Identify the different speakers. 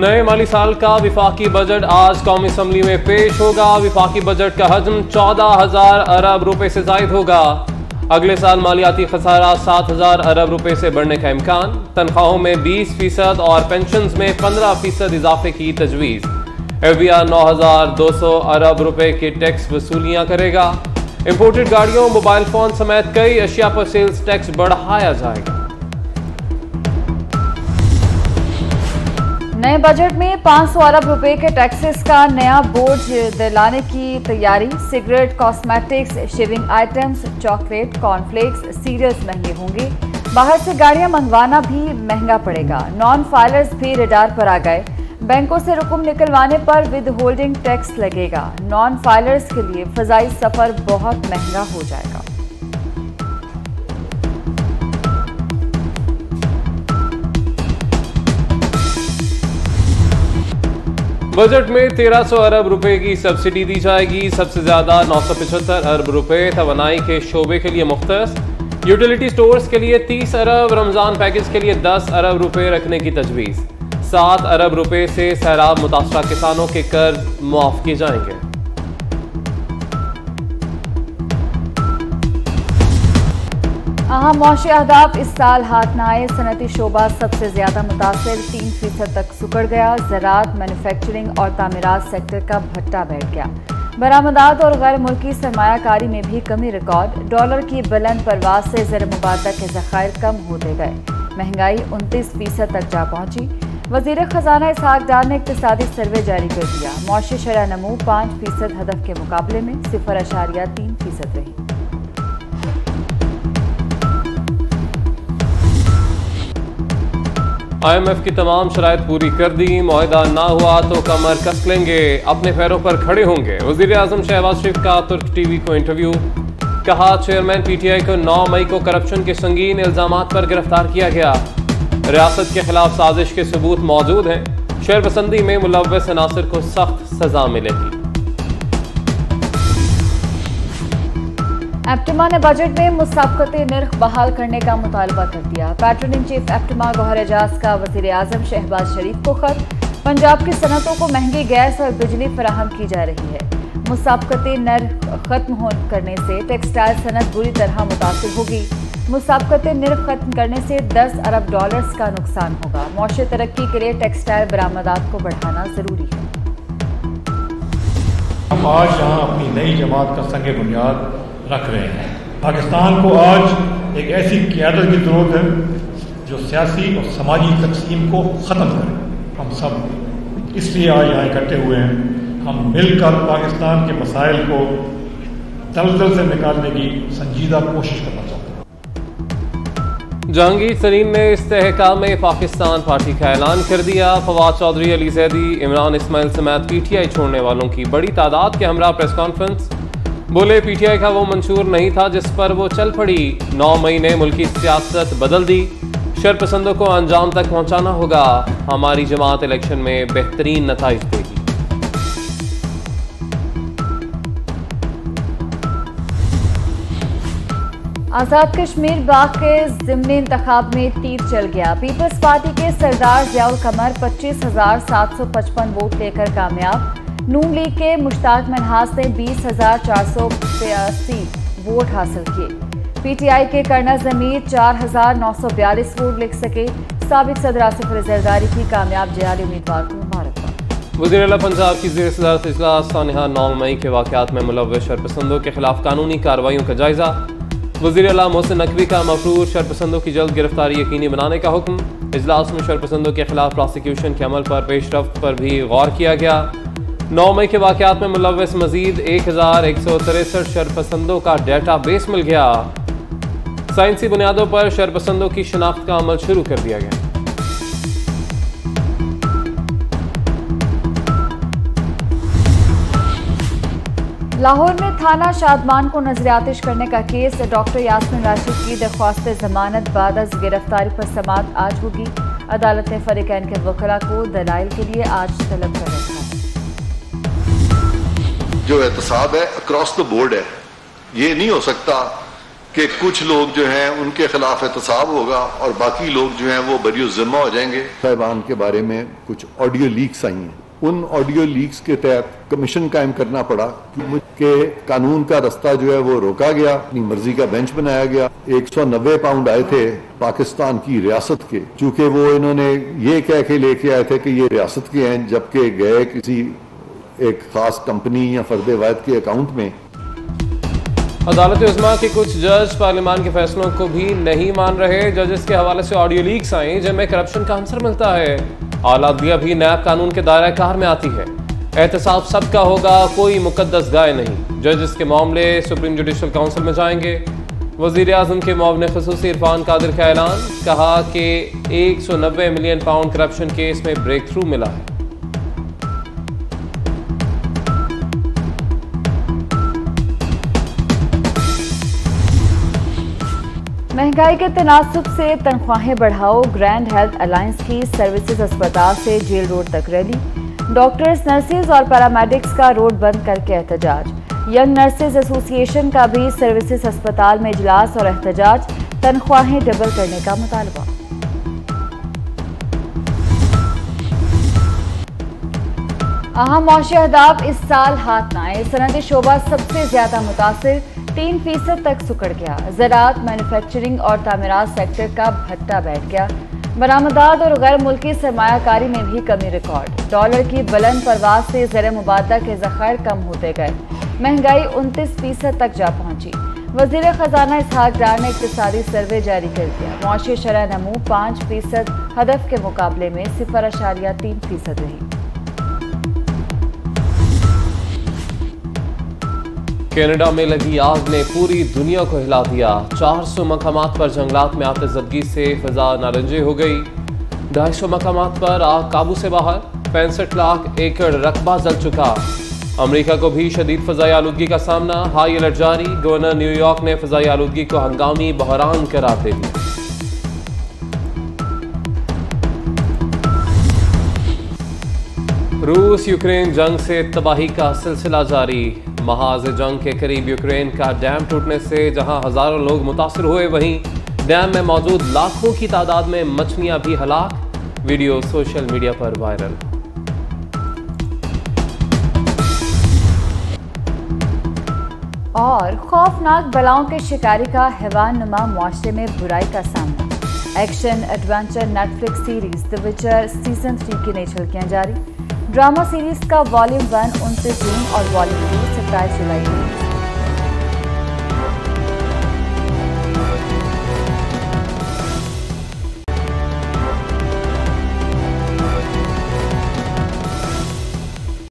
Speaker 1: नए माली साल का विफाकी बजट आज कौमी असम्बली में पेश होगा। विफाकी बजट का हजम 14,000 अरब रुपए से जायद होगा। अगले साल मालियाती खसारा 7,000 अरब रुपए से बढ़ने का इम्कान। तनख्वाहों में 20% और पेंशन में 15% इजाफे की तजवीज़। FBI 9,200 अरब रुपए के टैक्स वसूलियां करेगा। इम्पोर्टेड गाड़ियों, मोबाइल फोन समेत कई अशिया पर सेल्स टैक्स बढ़ाया जाएगा।
Speaker 2: नए बजट में 500 अरब रुपए के टैक्सेस का नया बोझ दिलाने की तैयारी। Cigarette, cosmetics, shaving items, chocolate, cornflakes, cereals महंगे होंगे। बाहर से गाड़ियां मंगवाना भी महंगा पड़ेगा। नॉन फाइलर्स भी रडार पर आ गए। बैंकों से रकम निकलवाने पर विद होल्डिंग टैक्स लगेगा। नॉन फाइलर्स के लिए फजाई सफर बहुत महंगा हो जाएगा।
Speaker 1: बजट में 1300 अरब रुपए की सब्सिडी दी जाएगी। सबसे ज्यादा 975 अरब रुपए तवानाई के शोबे के लिए मुख्तस। यूटिलिटी स्टोर्स के लिए 30 अरब, रमजान पैकेज के लिए 10 अरब रुपए रखने की तजवीज़। 7 अरब रुपए से सैलाब मुतासरा किसानों के कर्ज मुआफ किए जाएंगे।
Speaker 2: अहम मौशी अहदाफ इस साल हाथ न आए। सनती शोबा सबसे ज्यादा मुतासर, 3% तक सुकड़ गया। ज़राअत, मैन्युफैक्चरिंग और तामीरात सेक्टर का भट्टा बैठ गया। बरामदात और गैर मुल्की सरमायाकारी में भी कमी रिकॉर्ड। डॉलर की बुलंद परवाज से ज़र मुबादला के ज़खायर कम होते गए। महंगाई 29% तक जा पहुंची। वज़ीर ख़जाना इसहाक डार ने इक़्तिसादी सर्वे जारी कर दिया। मौशी शरह नमू 5% हदफ के मुकाबले में 0.3% रही।
Speaker 1: IMF की तमाम शराइत पूरी कर दी। मुआहिदा ना हुआ तो कमर कस लेंगे, अपने पैरों पर खड़े होंगे। वज़ीर आज़म शहबाज शरीफ का तुर्क टीवी को इंटरव्यू। कहा, चेयरमैन PTI को 9 मई को करप्शन के संगीन इल्जामात पर गिरफ्तार किया गया। रियासत के खिलाफ साजिश के सबूत मौजूद हैं। शहरपसंदी में मुलव्वस अनासर को सख्त सजा मिलेगी।
Speaker 2: एप्टिमा ने बजट में मुसाबकती निर्ख बहाल करने का मुतालबा कर दिया। पैट्रन इन चीफ एप्टिमा गौहर एजाज का वज़ीर आज़म शहबाज शरीफ को खत। पंजाब की सनतों को महंगी गैस और बिजली फराहम की जा रही है। मुसाबकती निर्ख खत्म करने से टेक्सटाइल सनत बुरी तरह मुतासिर होगी। मुसाबकती निर्ख खत्म करने से 10 अरब डॉलर्स का नुकसान होगा। मौशी तरक्की के लिए टेक्सटाइल बरामदात को बढ़ाना जरूरी है।
Speaker 3: हम आज यहाँ अपनी नई जमात का संग बुनियाद रख रहे हैं। पाकिस्तान को आज एक ऐसी क़यादत की ज़रूरत है जो सियासी और समाजी तकसीम को ख़त्म करे। हम सब इसलिए आज यहाँ इकट्ठे हुए हैं। हम मिलकर पाकिस्तान के मसाइल को दलदल से निकालने की संजीदा कोशिश करना चाहते हैं।
Speaker 1: जहांगीर तरीन ने इस्तेहकाम पाकिस्तान पार्टी का ऐलान कर दिया। फवाद चौधरी, अली जैदी, इमरान इस्माइल समेत PTI छोड़ने वालों की बड़ी तादाद के हमरा प्रेस कॉन्फ्रेंस। बोले, PTI का वो मंशूर नहीं था जिस पर वो चल पड़ी। 9 मई ने मुल्की सियासत बदल दी। शरपसंदों को अंजाम तक पहुंचाना होगा। हमारी जमात इलेक्शन में बेहतरीन नताइज देगी।
Speaker 2: आज़ाद कश्मीर बाग के ज़िमनी इंतखाब में तीर चल गया। पीपल्स पार्टी के सरदार ज़ियाउल कमर 25,755 वोट लेकर कामयाब। नून लीग के मुश्ताक मनहास ने 20,482 वोट हासिल किए। PTI के कर्नल ज़मीर 4,942 वोट लिख सके। साबिक सदर आसिफ अली ज़रदारी की कामयाब जयाली उम्मीदवार को मुबारकबाद।
Speaker 1: वज़ीर आला पंजाब की ज़ेर सदारत इजलास सानिहा 9 मई के वाक़यात में मुलव्वस शरपसंदों के खिलाफ कानूनी कार्रवाइयों का जायजा। वज़ीर आला मोहसिन नकवी का मफरूर शरपसंदों की जल्द गिरफ्तारी यकीनी बनाने का हुक्म। इजलास में शरपसंदों के खिलाफ प्रोसिक्यूशन के अमल पर पेशरफ्त पर भी गौर किया गया। 9 मई के वाक़यात में मुलव्वस मजीद 1,163 शरपसंदों का डेटा बेस मिल गया। साइंसी बुनियादों पर शरपसंदों की शिनाख्त का अमल शुरू कर दिया गया।
Speaker 2: लाहौर में थाना शादमान को नजरियातिश करने का केस। डॉक्टर यास्मीन राशिद की दरख्वास्त जमानत बाद अज गिरफ्तारी पर समाअत आज होगी। अदालत ने फरीकैन के वकला को दलाइल के लिए आज तलब कर रखा है।
Speaker 4: जो एहतसाब है अक्रॉस द बोर्ड है। ये नहीं हो सकता कि कुछ लोग जो हैं उनके खिलाफ एहतसाब होगा और बाकी लोग जो हैं वो बरी ज़िम्मा हो जाएंगे। साहिबान के बारे में कुछ ऑडियो लीक्स आई हैं, उन ऑडियो लीक्स के तहत कमीशन कायम करना पड़ा कि कानून का रास्ता जो है वो रोका गया, अपनी मर्जी का बेंच बनाया गया। 190 पाउंड आए थे पाकिस्तान की रियासत के, चूंकि वो इन्होंने ये कह के लेके आए थे कि ये रियासत के हैं, जबकि गए किसी एक खास कंपनी या फर्द वाहिद के अकाउंट में।
Speaker 1: अदालत उज़्मा के कुछ जज पार्लियामान के फैसलों को भी नहीं मान रहे। जजेस के हवाले से ऑडियो लीक्स आई जिनमें करप्शन का आंसर मिलता है। औलादिया भी नैब कानून के दायरा कार में आती है। एहतसाब सबका होगा, कोई मुकद्दस गाय नहीं। जजेस के मामले सुप्रीम जुडिशल काउंसिल में जाएंगे। वज़ीर आज़म के मुआविन ख़ुसूसी इरफान कादिर का ऐलान, कहा कि 190 मिलियन पाउंड करप्शन केस में ब्रेक थ्रू मिला है।
Speaker 2: महंगाई के तनासुब से तनख्वाहें बढ़ाओ। ग्रैंड हेल्थ अलायंस की सर्विसेज अस्पताल से जेल रोड तक रैली। डॉक्टर्स, नर्सेज और पैरामेडिक्स का रोड बंद करके एहतजाज। यंग नर्सेज एसोसिएशन का भी सर्विसेज अस्पताल में इजलास और एहतजाज। तनख्वाहें डबल करने का मुतालबा। अहम मौशी अहदाफ इस साल हाथ न आए। सनअती शोबा सबसे ज्यादा मुतासिर, 3% तक सुकड़ गया। ज़राअत, मैन्युफैक्चरिंग और तामीरात सेक्टर का भट्टा बैठ गया। बरामदात और गैर मुल्की सरमायाकारी में भी कमी रिकॉर्ड। डॉलर की बुलंद परवाज से ज़र मुबादला के ज़खायर कम होते गए। महंगाई 29% तक जा पहुंची। वज़ीर ख़जाना इसहाक डार ने इक़्तिसादी सर्वे जारी कर दिया। मुआशी शरह नमू 5% हदफ के मुकाबले में 0.3% रही।
Speaker 1: कनाडा में लगी आग ने पूरी दुनिया को हिला दिया। 400 मकामात पर जंगलात में आतिशज़दगी से फिजा नारंजी हो गई। 250 मकामात पर आग काबू से बाहर। 65 लाख एकड़ रकबा जल चुका। अमेरिका को भी शदीद फ़ज़ाई आलूदगी का सामना। हाई अलर्ट जारी। गवर्नर न्यूयॉर्क ने फ़ज़ाई आलूदगी को हंगामी बहरान करार दे दिया। रूस यूक्रेन जंग से तबाही का सिलसिला जारी। महाज जंग के करीब यूक्रेन का डैम टूटने से जहां हजारों लोग मुतासिर हुए, वहीं डैम में मौजूद लाखों की तादाद में मछलियां भी हलाक। वीडियो सोशल मीडिया पर वायरल।
Speaker 2: और खौफनाक बलाओं के शिकारी का हैवान नुमा मुआशरे में बुराई का सामना। Action adventure Netflix series the विचर सीजन 3 की नई झलकियां जारी। ड्रामा सीरीज का वॉल्यूम 1 29 जून और वॉल्यूम 2 27 जुलाई।